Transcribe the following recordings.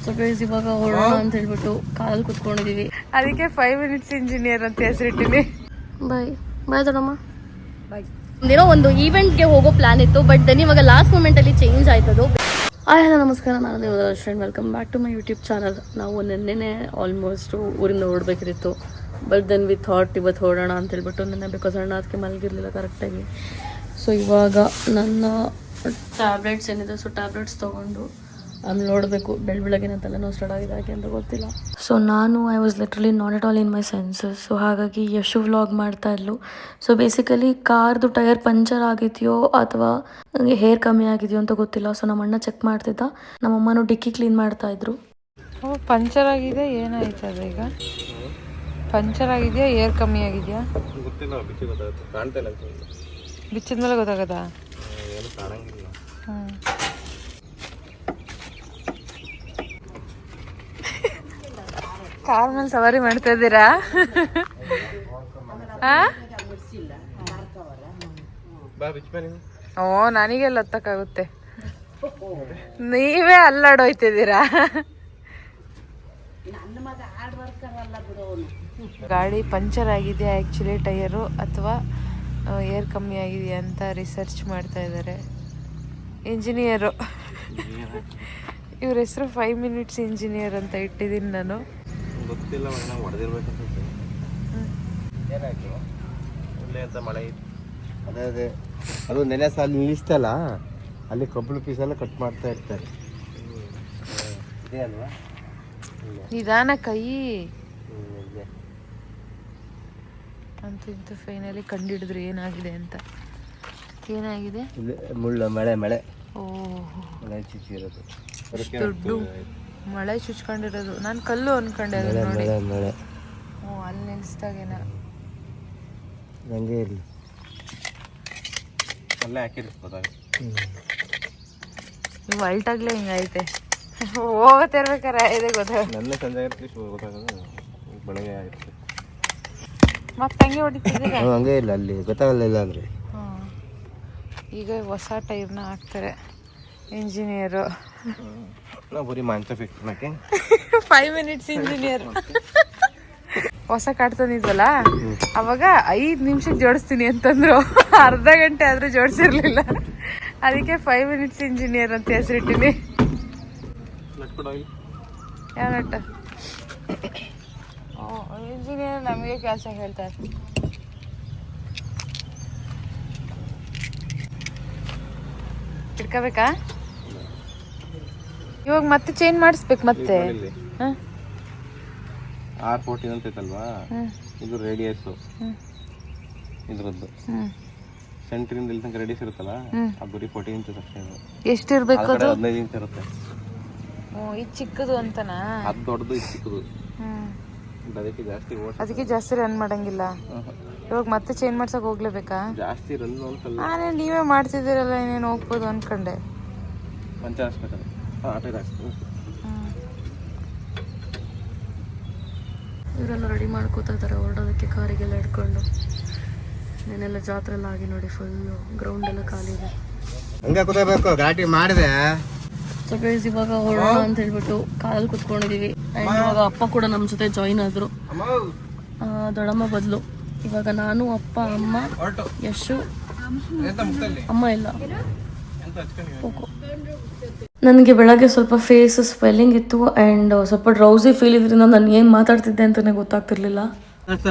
So guys ಇವಾಗ ಹೊರಡೋಣ ಅಂತ ಹೇಳ್ಬಿಟ್ಟು ಕಾರಲ್ಲಿ ಕುತ್ಕೊಂಡಿದೀವಿ. ಅದಕ್ಕೆ 5 ಮಿನಿಟ್ಸ್ ಇಂಜಿನಿಯರ್ ಅಂತ ಹೆಸರಿಟ್ಟಿನಿ. ಬಾಯ್ ಬಾಯ್ ದೊಡ್ಡಮ್ಮ. ಬಾಯ್. ಒಂದೇನೋ ಒಂದು ಈವೆಂಟ್ಗೆ ಹೋಗೋ ಪ್ಲಾನ್ ಇತ್ತು, ಬಟ್ ದೆನ್ ಇವಾಗ ಲಾಸ್ಟ್ ಮೂಮೆಂಟ್ ಅಲ್ಲಿ ಚೇಂಜ್ ಆಯ್ತದು. ಹಲೋ ನಮಸ್ಕಾರ, ನಾನು Devdarshan. Welcome back to my YouTube channel. ನಾವು ನೆನ್ನೆ ಆಲ್ಮೋಸ್ಟ್ ಊರಿಂದ ಹೊರಡ್ಬೇಕಿತ್ತು, ಬಟ್ ದೆನ್ ವಿ ಥಾಟ್ ಇವತ್ತು ಹೊರಡೋಣ ಅಂತ ಹೇಳ್ಬಿಟ್ಟು ನೆನ್ನೆ, ಬಿಕಾಸ್ ಅಣ್ಣ ಅದಕ್ಕೆ ಮಲಗಿರಲಿಲ್ಲ ಕರೆಕ್ಟಾಗಿ. ಸೊ ಇವಾಗ ನನ್ನ ಟ್ಯಾಬ್ಲೆಟ್ಸ್ ಏನಿದೆ, ಸೊ ಟ್ಯಾಬ್ಲೆಟ್ಸ್ ತೊಗೊಂಡು ಆಮೇಲೆ ನೋಡಬೇಕು ಬೆಳಗ್ಗೆನೇ ತಲೆನೋವು ಸ್ಟಾರ್ಟ್ ಆಗಿದೆ ಯಾಕೆ ಅಂತ ಗೊತ್ತಿಲ್ಲ. ಸೊ ನಾನು I was literally not at all in my senses. So ಹಾಗಾಗಿ ಯಶು ವ್ಲಾಗ್ ಮಾಡ್ತಾ ಇದ್ಲು. ಸೊ ಬೇಸಿಕಲಿ ಕಾರ್ದು ಟೈರ್ ಪಂಚರ್ ಆಗಿದೆಯೋ ಅಥವಾ ನನಗೆ ಹೇರ್ ಕಮ್ಮಿ ಆಗಿದೆಯೋ ಅಂತ ಗೊತ್ತಿಲ್ಲ. ಸೊ ನಮ್ಮ ಅಣ್ಣ ಚೆಕ್ ಮಾಡ್ತಿದ್ದ, ನಮ್ಮಮ್ಮನೂ ಡಿಕ್ಕಿ ಕ್ಲೀನ್ ಮಾಡ್ತಾ ಇದ್ರು. ಪಂಚರ್ ಆಗಿದೆ, ಏನಾಯ್ತು ಅದು ಈಗ? ಪಂಚರ್ ಆಗಿದೆಯಾ, ಏರ್ ಕಮ್ಮಿ ಆಗಿದೆಯಾ ಗೊತ್ತಿಲ್ಲ. ಬಿಚ್ಚಿದ ಮೇಲೆ ಗೊತ್ತಾಗತ್ತಾ? ಕಾರ್ ಮೇಲೆ ಸವಾರಿ ಮಾಡ್ತಾ ಇದ್ದೀರಾ? ಓ, ನನಗೆಲ್ಲ ಹತ್ತಕ್ಕಾಗುತ್ತೆ, ನೀವೇ ಅಲ್ಲಾಡೋಯ್ತಿದ್ದೀರಾ. ಗಾಡಿ ಪಂಚರ್ ಆಗಿದೆ ಆ್ಯಕ್ಚುಲಿ ಟೈರು, ಅಥವಾ ಏರ್ ಕಮ್ಮಿ ಆಗಿದೆ ಅಂತ ರಿಸರ್ಚ್ ಮಾಡ್ತಾ ಇದ್ದಾರೆ ಇಂಜಿನಿಯರು. ಇವ್ರ ಹೆಸರು 5 ಮಿನಿಟ್ಸ್ ಇಂಜಿನಿಯರ್ ಅಂತ ಇಟ್ಟಿದ್ದೀನಿ ನಾನು. ಗೊತ್ತಿಲ್ಲ, ಹೊಡೆದಿರ್ಬೇಕಂತ. ಮಳೆ ಅದೇ ಅದು ನೆನೆ ಸಾಲ ನಿಲ್ಲಿಸ್ತಲ್ಲ, ಅಲ್ಲಿ ಕಬ್ಬಳು ಪೀಸೆಲ್ಲ ಕಟ್ ಮಾಡ್ತಾ ಇರ್ತಾರೆ. ಇದೇ ಅಲ್ವಾ? ನಿಧಾನ ಕೈ ಅಂತೂ ಫೈನಲಿ ಕಂಡಿಡಿದ್ರು ಏನಾಗಿದೆ ಅಂತ. ಏನಾಗಿದೆ? ಮುಳ್ಳು ಮಳೆ ಓ, ಮಳೆ ಚುಚ್ಚಿರೋದು, ದೊಡ್ಡ ಮಳೆ ಚುಚ್ಕೊಂಡಿರೋದು. ನಾನು ಕಲ್ಲು ಅನ್ಕೊಂಡೆ ಅದು ನೋಡಿ. ಓ, ಅಲ್ಲಿ ನಿಲ್ಸ್ದಾಗೇನ ಹಂಗೆ ಇರಲಿ, ಅಲ್ಲೇ ಹಾಕಿರ್ಬೋದಾಗ. ನೀವು ಅಲ್ಟಾಗ್ಲೇ ಹಿಂಗೈತೆ, ಹೋಗತ್ತಿರ್ಬೇಕಾರೆ ಇದೆ ಗೊತ್ತಾಗ. ನನ್ನ ಸಂಜೆ ಗೊತ್ತಾಗೋದು ಬೆಳಗ್ಗೆ ಆಗಿರುತ್ತೆ. ಮತ್ತೆ ಹಂಗೆ ಹೊಡಿತಿದ್ದೀರಾ? ಹಂಗೆ ಇಲ್ಲ, ಅಲ್ಲಿ ಗೊತ್ತಾಗಲಿಲ್ಲ ಅಂದರೆ. ಈಗ ಹೊಸ ಟೈರ್ನ ಹಾಕ್ತಾರೆ ಇಂಜಿನಿಯರು. ನಾವು ಬರೀ ಮಾಂಸ ಫಿಕ್ಸ್ ಮಾಡಕ್ಕೆ 5 ಮಿನಿಟ್ಸ್ ಇಂಜಿನಿಯರ್. ಹೊಸ ಕಾರ್ ತಂದಿದ್ವಲ್ಲ, ಅವಾಗ 5 ನಿಮಿಷಕ್ಕೆ ಜೋಡಿಸ್ತೀನಿ ಅಂತಂದ್ರು. ಅರ್ಧ ಗಂಟೆ ಆದರೂ ಜೋಡಿಸಿರ್ಲಿಲ್ಲ. ಅದಕ್ಕೆ 5 ಮಿನಿಟ್ಸ್ ಇಂಜಿನಿಯರ್ ಅಂತ ಹೆಸರಿಟ್ಟಿನಿ. ಯಾವ ನಟ್ಟ? ಇಂಜಿನಿಯರ್ ನಮಗೆ ಕೆಲಸ ಹೇಳ್ತಾರೆ. ಇಟ್ಕೋಬೇಕಾ? ಇವಾಗ ಮತ್ತೆ ಚೇಂಜ್ ಮಾಡಿಸ್ಬೇಕು ಮತ್ತೆ. R14 ಅಂತ ಐತಲ್ವಾ, ಇದು ರೇಡಿಯಸ್ ಇದ್ರದ್ದು. ಸೆಂಟ್ರಿಂದ ಇಲ್ಲಿ ತನಕ ರೇಡಿಯಸ್ ಇರುತ್ತಲ್ಲ, ಅದು ಬರೀ 14 ಇಂಚಸ್ ಅಷ್ಟೇ. ಎಷ್ಟಿರ್ಬೇಕು ಅದು? 15 ಇಂಚ್ ಇರುತ್ತೆ. ಇದು ಚಿಕ್ಕದು ಅಂತನಾ? ಅದು ದೊಡ್ಡದು, ಇದು ಚಿಕ್ಕದು. ಅದಕ್ಕೆ ಜಾಸ್ತಿ ರನ್ ಮಾಡಂಗಿಲ್ಲ. ಇವಾಗ ಮತ್ತೆ ಚೇಂಜ್ ಮಾಡ್ಸಕ್ ಹೋಗ್ಲೇಬೇಕಾ? ಜಾಸ್ತಿ ರನ್ ಅಂತಲ್ಲ, ನಾನೇ ನೀವೇ ಮಾಡ್ತಿದ್ದೀರಲ್ಲ, ಇನ್ನೇನು ಹೋಗ್ಬೋದು ಅನ್ಕೊಂಡೆ. ಪಂಚ ಹಾಸ್ಪಿಟಲ್ ಇವರೆಲ್ಲ ರೆಡಿ ಮಾಡ್ಕೋತಾ ಇದ್ದಾರೆ ಹೊರಡೋದಕ್ಕೆ, ಕಾರಿಗೆಲ್ಲ ಇಟ್ಕೊಂಡು. ನೆನೆಲ್ಲ ಜಾತ್ರೆ ಎಲ್ಲ ಆಗಿ ನೋಡಿ, ಫುಲ್ಲು ಗ್ರೌಂಡ್ ಎಲ್ಲ ಖಾಲಿ ಇದೆ. ಹಂಗೆ ಕೂತ್ಕೋಬೇಕು, ಗಾಡಿ ಮಾಡಿದೆ. ಸೊ ಗೈಸ್ ಇವಾಗ ಹೊರಡೋಣ ಅಂತ ಹೇಳ್ಬಿಟ್ಟು ಕಾರಲ್ಲಿ ಕುತ್ಕೊಂಡಿದೀವಿ. ಆ್ಯಂಡ್ ಇವಾಗ ಅಪ್ಪ ಕೂಡ ನಮ್ಮ ಜೊತೆ ಜಾಯಿನ್ ಆದರು, ದೊಡ್ಡಮ್ಮ ಬದಲು. ಇವಾಗ ನಾನು, ಅಪ್ಪ, ಅಮ್ಮ, ಯಶು, ಅಮ್ಮ ಇಲ್ಲ. ನನಗೆ ಬೆಳಗ್ಗೆ ಸ್ವಲ್ಪ ಫೇಸ್ ಸ್ವೆಲ್ಲಿಂಗ್ ಇತ್ತು ಆ್ಯಂಡ್ ಸ್ವಲ್ಪ ಡ್ರೌಸಿ ಫೀಲ್ ಇದ್ರಿಂದ ನಾನು ಏನು ಮಾತಾಡ್ತಿದ್ದೆ ಅಂತಲೇ ಗೊತ್ತಾಗ್ತಿರ್ಲಿಲ್ಲ.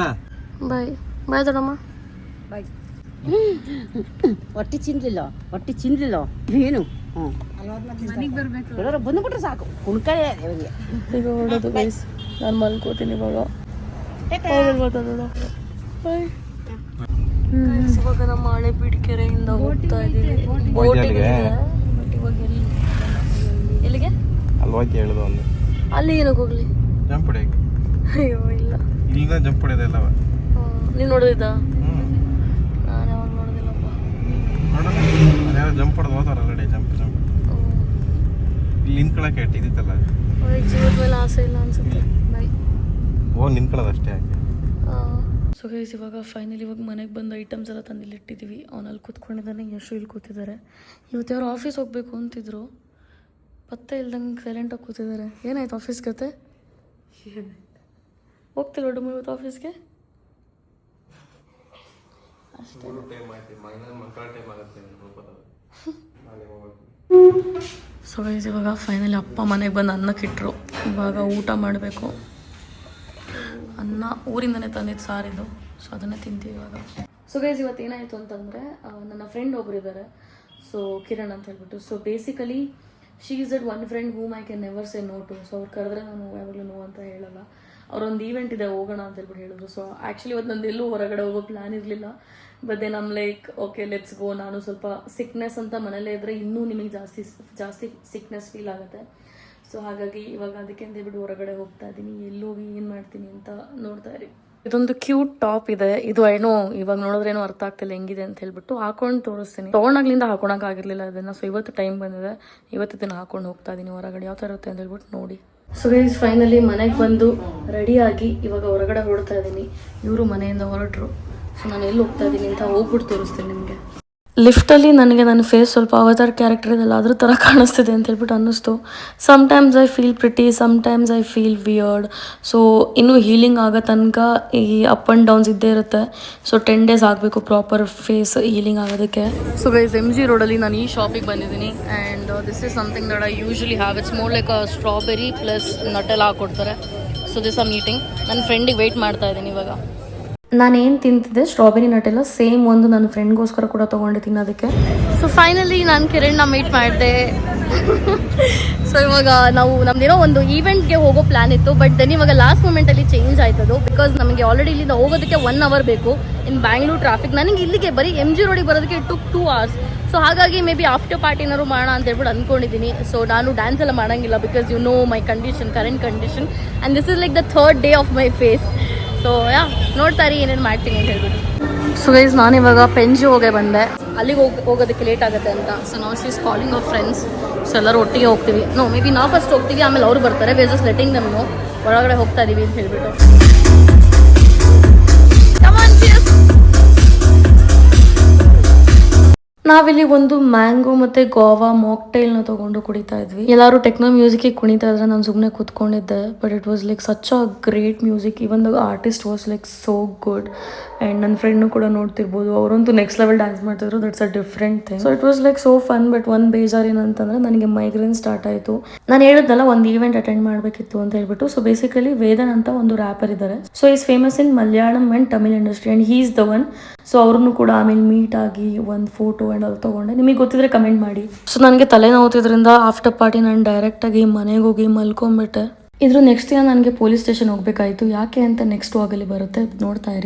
ಬಾಯ್ ಬಾಯ್ ದೊಡ್ಡಮ್ಮ. ಬಾಯ್. ಹೊಟ್ಟೆ ಚಿನ್ಲಿಲ್ಲ ಏನು ಬಂದ್ಬಿಟ್ರೆ ಸಾಕು. ಈಗ ಹೊರಡೋದು ಗೈಸ್, ನಾನು ಮಲ್ಕೋತೀನಿ ಇವಾಗ. ಬಾಯ್. ಇವಾಗ ನಮ್ಮ ಹಳೆ ಬಿಡ್ಕೆರೆಯಿಂದ ಹೋಗ್ತಾ ಇದ್ದೀವಿ ಬೋಟಿಗೆ. ಎಲ್ಲಿಗೆ? ಅಲ್ಲಿ ಏನಕ್ಕೆ ಹೋಗ್ಲಿ? ಜಂಪ್ ಹೊಡೆಯಕ್ಕೆ. ಅಯ್ಯೋ ಇಲ್ಲ, ಇಲ್ಲಿಂದ ಜಂಪ್ ಹೊಡೆಯೋದೆಲ್ಲ. ನೀನು ನೋಡಿದ? ನಾನು ಯಾವಾಗ ನೋಡೋದಿಲ್ಲಪ್ಪ. ಜಂಪ್ ಹೊಡೆದು ಹೋದಾರ ಆಲ್ರೆಡಿ. ಜಂಪ್ ಇಲ್ಲಿ ನಿಂತ್ಕೊಳಕ್ಕೆ ಇದ್ದಿತ್ತಲ್ಲ, ಜೀವದ ಮೇಲೆ ಆಸೆ ಇಲ್ಲ ಅನ್ಸುತ್ತೆ. ಬಾಯ್. ಓ, ನಿಂತ್ಕೊಳ್ಳೋದು ಅಷ್ಟೇ. ಸೊ ಗೈಸ್ ಇವಾಗ ಫೈನಲಿ ಇವಾಗ ಮನೆಗೆ ಬಂದ ಐಟಮ್ಸ್ ಎಲ್ಲ ತಂದಿಲ್ಲಿ ಇಟ್ಟಿದ್ದೀವಿ. ಅವನಲ್ಲಿ ಕೂತ್ಕೊಂಡಿದ್ದಾನೆ, ಯಶು ಇಲ್ಲಿ ಕೂತಿದ್ದಾರೆ. ಇವತ್ತು ಯಾರು ಆಫೀಸ್ ಹೋಗಬೇಕು ಅಂತಿದ್ರು, ಪತ್ತೆ ಇಲ್ದಂಗೆ ಸೈಲೆಂಟಾಗಿ ಕೂತಿದ್ದಾರೆ. ಏನಾಯ್ತು ಆಫೀಸ್ ಕತೆ? ಹೋಗ್ತಿಲ್ವ ಡಮ್ಮಿ ಇವತ್ತು ಆಫೀಸ್ಗೆ? ಸೊ ಗೈಸ್ ಇವಾಗ ಫೈನಲಿ ಅಪ್ಪ ಮನೆಗೆ ಬಂದು ಅನ್ನಕ್ಕಿಟ್ರು. ಇವಾಗ ಊಟ ಮಾಡಬೇಕು. ಅನ್ನ ಊರಿಂದನೇ ತಂದಿದ್ದು ಸಾರಿದು, ಸೊ ಅದನ್ನೇ ತಿಂತೀವಿ ಇವಾಗ. ಸೊ ಗೈಸ್ ಇವತ್ತು ಏನಾಯಿತು ಅಂತಂದರೆ ನನ್ನ ಫ್ರೆಂಡ್ ಒಬ್ರು ಇದ್ದಾರೆ, ಸೊ ಕಿರಣ್ ಅಂತ ಹೇಳ್ಬಿಟ್ಟು. So basically she is that one friend whom I can never say no to. So ಅವ್ರು ಕರೆದ್ರೆ ನಾನು ಯಾವಾಗಲೂ ನೋ ಅಂತ ಹೇಳಲ್ಲ. ಅವರೊಂದು ಈವೆಂಟ್ ಇದೆ ಹೋಗೋಣ ಅಂತ ಹೇಳ್ಬಿಟ್ಟು ಹೇಳಿದ್ರು. ಸೊ ಆ್ಯಕ್ಚುಲಿ ಇವತ್ತು ನಂದು ಎಲ್ಲೂ ಹೊರಗಡೆ ಹೋಗೋ ಪ್ಲ್ಯಾನ್ ಇರಲಿಲ್ಲ. But then I'm like okay let's go. ನಾನು ಸ್ವಲ್ಪ ಸಿಕ್ನೆಸ್ ಅಂತ ಮನೇಲೇ ಇದ್ದರೆ ಇನ್ನೂ ನಿಮಗೆ ಜಾಸ್ತಿ ಸಿಕ್ನೆಸ್ ಫೀಲ್ ಆಗುತ್ತೆ. ಸೊ ಹಾಗಾಗಿ ಇವಾಗ ಅದಕ್ಕೆ ಅಂತ ಹೇಳ್ಬಿಟ್ಟು ಹೊರಗಡೆ ಹೋಗ್ತಾ ಇದ್ದೀನಿ. ಎಲ್ಲೋಗಿ ಏನು ಮಾಡ್ತೀನಿ ಅಂತ ನೋಡ್ತಾ ಇರಿ. ಇದೊಂದು ಕ್ಯೂಟ್ ಟಾಪ್ ಇದೆ. ಇದು ಏನೋ ಇವಾಗ ನೋಡಿದ್ರೇನೋ ಅರ್ಥ ಆಗ್ತಿಲ್ಲ ಹೆಂಗಿದೆ ಅಂತ ಹೇಳ್ಬಿಟ್ಟು ಹಾಕೊಂಡು ತೋರಿಸ್ತೀನಿ. ತೊಗೊಂಡಾಗ್ಲಿಂದ ಹಾಕೊಳಕ್ಕಾಗಿರ್ಲಿಲ್ಲ ಅದನ್ನು. ಸೊ ಇವತ್ತು ಟೈಮ್ ಬಂದಿದೆ, ಇವತ್ತು ಇದನ್ನು ಹಾಕೊಂಡು ಹೋಗ್ತಾ ಇದ್ದೀನಿ ಹೊರಗಡೆ. ಯಾವ ಥರ ಇರುತ್ತೆ ಅಂತ ಹೇಳ್ಬಿಟ್ಟು ನೋಡಿ. ಸೊ ಗೈಸ್ ಫೈನಲಿ ಮನೆಗೆ ಬಂದು ರೆಡಿಯಾಗಿ ಇವಾಗ ಹೊರಗಡೆ ಹೊರಡ್ತಾ ಇದ್ದೀನಿ. ಇವರು ಮನೆಯಿಂದ ಹೊರಟರು. ಸೊ ನಾನು ಎಲ್ಲಿ ಹೋಗ್ತಾ ಇದ್ದೀನಿ ಅಂತ ಹೋಗ್ಬಿಟ್ಟು ತೋರಿಸ್ತೀನಿ ನಿಮಗೆ. ಲಿಫ್ಟಲ್ಲಿ ನನಗೆ ನನ್ನ ಫೇಸ್ ಸ್ವಲ್ಪ ಅವತಾರ್ ಕ್ಯಾರೆಕ್ಟರ್ ಇದೆಲ್ಲ ಅದ್ರ ಥರ ಕಾಣಿಸ್ತಿದೆ ಅಂತ ಹೇಳ್ಬಿಟ್ಟು ಅನ್ನಿಸ್ತು. Sometimes I feel pretty, sometimes I feel weird. So ಇನ್ನೂ ಹೀಲಿಂಗ್ ಆಗೋ ತನಕ ಈ ಅಪ್ ಆ್ಯಂಡ್ ಡೌನ್ಸ್ ಇದ್ದೇ ಇರುತ್ತೆ. ಸೊ 10 days ಆಗಬೇಕು ಪ್ರಾಪರ್ ಫೇಸ್ ಹೀಲಿಂಗ್ ಆಗೋದಕ್ಕೆ. ಸೊ ಗೈಸ್ MG ರೋಡಲ್ಲಿ ನಾನು ಈ ಶಾಪಿಗೆ ಬಂದಿದ್ದೀನಿ. And this is something that I usually have. It's more like strawberry plus Nutella ಹಾಕ್ಕೊಡ್ತಾರೆ. So this am meeting. ನನ್ನ ಫ್ರೆಂಡಿಗೆ ವೆಯ್ಟ್ ಮಾಡ್ತಾ ಇದ್ದೀನಿ ಇವಾಗ. ನಾನೇನು ತಿಂತಿದ್ದೆ ಸ್ಟ್ರಾಬೆರಿ ನಟೆಲ್ಲ ಸೇಮ್ ಒಂದು ನನ್ನ ಫ್ರೆಂಡ್ಗೋಸ್ಕರ ಕೂಡ ತೊಗೊಂಡೆ ತಿನ್ನೋದಕ್ಕೆ. ಸೊ ಫೈನಲಿ ನಾನು ಕಿರಣ್ನ ಮೀಟ್ ಮಾಡಿದೆ. ಸೊ ಇವಾಗ ನಾವು ನಮ್ದೇನೋ ಒಂದು ಈವೆಂಟ್ಗೆ ಹೋಗೋ ಪ್ಲ್ಯಾನ್ ಇತ್ತು. ಬಟ್ ದೆನ್ ಇವಾಗ ಲಾಸ್ಟ್ ಮೂಮೆಂಟಲ್ಲಿ ಚೇಂಜ್ ಆಯ್ತದು. ಬಿಕಾಸ್ ನಮಗೆ ಆಲ್ರೆಡಿ ಇಲ್ಲಿಂದ ಹೋಗೋದಕ್ಕೆ 1 hour ಬೇಕು ಇನ್ ಬ್ಯಾಂಗ್ಳೂರ್ ಟ್ರಾಫಿಕ್. ನನಗೆ ಇಲ್ಲಿಗೆ ಬರೀ MG ರೋಡಿಗೆ ಬರೋದಕ್ಕೆ ಇಟ್ ಟುಕ್ 2 hours. ಸೊ ಹಾಗಾಗಿ ಮೇ ಬಿ ಆಫ್ಟರ್ ಪಾರ್ಟಿನಾರು ಮಾಡೋಣ ಅಂತ ಹೇಳ್ಬಿಟ್ಟು ಅಂದ್ಕೊಂಡಿದ್ದೀನಿ. ಸೊ ನಾನು ಡ್ಯಾನ್ಸ್ ಎಲ್ಲ ಮಾಡೋಂಗಿಲ್ಲ because you know my condition, current condition. And this is like the 3rd day of my phase. So ನೋಡ್ತಾ ಇರಿ ಏನೇನು ಮಾಡ್ತೀನಿ ಅಂತ ಹೇಳ್ಬಿಟ್ಟು. ಸೊ ಗೈಸ್ ನಾನಿವಾಗ ಪೆಂಜಿ ಹೋಗೇ ಬಂದೆ. ಅಲ್ಲಿಗೆ ಹೋಗೋದಕ್ಕೆ ಲೇಟ್ ಆಗುತ್ತೆ ಅಂತ. ಸೊ ನಾವು she's calling our friends. So ಎಲ್ಲರೂ ಒಟ್ಟಿಗೆ ಹೋಗ್ತೀವಿ. ಮೇ ಬಿ ನಾವು ಫಸ್ಟ್ ಹೋಗ್ತೀವಿ, ಆಮೇಲೆ ಅವರು ಬರ್ತಾರೆ. We are just letting them know ಒಳಗಡೆ ಹೋಗ್ತಾ ಇದೀವಿ ಅಂತ ಹೇಳ್ಬಿಟ್ಟು. ನಾವಿಲ್ಲಿ ಒಂದು ಮ್ಯಾಂಗೋ ಮತ್ತು ಗೋವಾ ಮಾಕ್ಟೈಲ್ನ ತೊಗೊಂಡು ಕುಡಿತಾ ಇದ್ವಿ. ಎಲ್ಲರೂ ಟೆಕ್ನೋ ಮ್ಯೂಸಿಕ್ಗೆ ಕುಣಿತಾ ಇದ್ರೆ ನಾನು ಸುಮ್ಮನೆ ಕೂತ್ಕೊಂಡಿದ್ದೆ. But it was like such a great music. Even the artist was like so good. And ನನ್ನ ಫ್ರೆಂಡ್ನು ಕೂಡ ನೋಡ್ತಿರ್ಬೋದು, ಅವರಂತೂ ನೆಕ್ಸ್ಟ್ ಲೆವೆಲ್ ಡ್ಯಾನ್ಸ್ ಮಾಡ್ತಿದ್ರು. That's a different thing. So it was like so fun. But ಒಂದು ಬೇಜಾರು ಏನಂತಂದರೆ ನನಗೆ ಮೈಗ್ರೇನ್ ಸ್ಟಾರ್ಟ್ ಆಯಿತು. ನಾನು ಹೇಳಿದ್ನಲ್ಲ ಒಂದು ಈವೆಂಟ್ ಅಟೆಂಡ್ ಮಾಡಬೇಕಿತ್ತು ಅಂತ ಹೇಳ್ಬಿಟ್ಟು. ಸೊ ಬೇಸಿಕಲಿ ವೇದನ್ ಅಂತ ಒಂದು ರ್ಯಾಪರ್ ಇದ್ದಾರೆ. So is famous in Malayalam and Tamil industry and he is the one. So ಅವ್ರನ್ನು ಕೂಡ ಆಮೇಲೆ ಮೀಟ್ ಆಗಿ ಒಂದು ಫೋಟೋ ಆ್ಯಂಡ್ ಅದು ತೊಗೊಂಡೆ. ನಿಮಗೆ ಗೊತ್ತಿದ್ರೆ ಕಮೆಂಟ್ ಮಾಡಿ. ಸೊ ನನಗೆ ತಲೆ ನೋವುತ್ತಿದ್ರಿಂದ ಆಫ್ಟರ್ ಪಾರ್ಟಿ ನಾನು ಡೈರೆಕ್ಟಾಗಿ ಮನೆಗೆ ಹೋಗಿ ಮಲ್ಕೊಂಡ್ಬಿಟ್ಟೆ. ಇದ್ರ ನೆಕ್ಸ್ಟ್ ದಿನ ನನಗೆ ಪೊಲೀಸ್ ಸ್ಟೇಷನ್ ಹೋಗಬೇಕಾಯಿತು. ಯಾಕೆ ಅಂತ ನೆಕ್ಸ್ಟ್ ವಾಗಲ್ಲಿ ಬರುತ್ತೆ, ನೋಡ್ತಾ ಇರಿ.